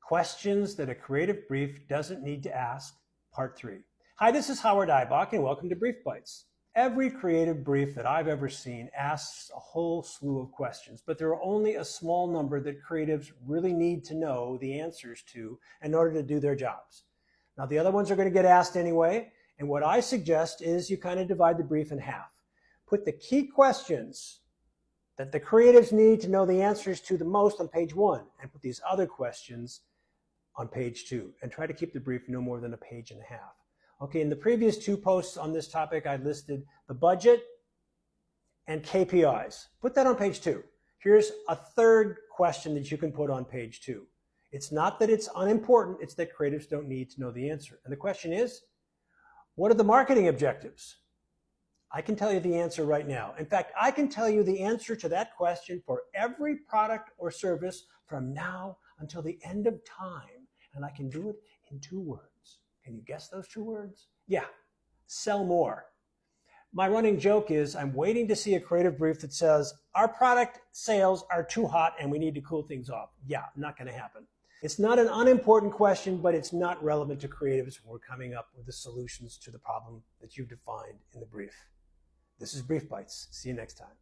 Questions that a creative brief doesn't need to ask, Part 3. Hi, this is Howard Eibach, and welcome to Brief Bites. Every creative brief that I've ever seen asks a whole slew of questions, but there are only a small number that creatives really need to know the answers to in order to do their jobs. Now, the other ones are going to get asked anyway, and what I suggest is you kind of divide the brief in half. Put the key questions that the creatives need to know the answers to the most on page 1, and put these other questions on page 2, and try to keep the brief no more than a page and a half. Okay, in the previous 2 posts on this topic, I listed the budget and KPIs. Put that on page 2. Here's a third question that you can put on page 2. It's not that it's unimportant, it's that creatives don't need to know the answer. And the question is, what are the marketing objectives? I can tell you the answer right now. In fact, I can tell you the answer to that question for every product or service from now until the end of time. And I can do it in 2 words. Can you guess those 2 words? Yeah, sell more. My running joke is I'm waiting to see a creative brief that says, our product sales are too hot and we need to cool things off. Yeah, not going to happen. It's not an unimportant question, but it's not relevant to creatives who are coming up with the solutions to the problem that you've defined in the brief. This is Brief Bites. See you next time.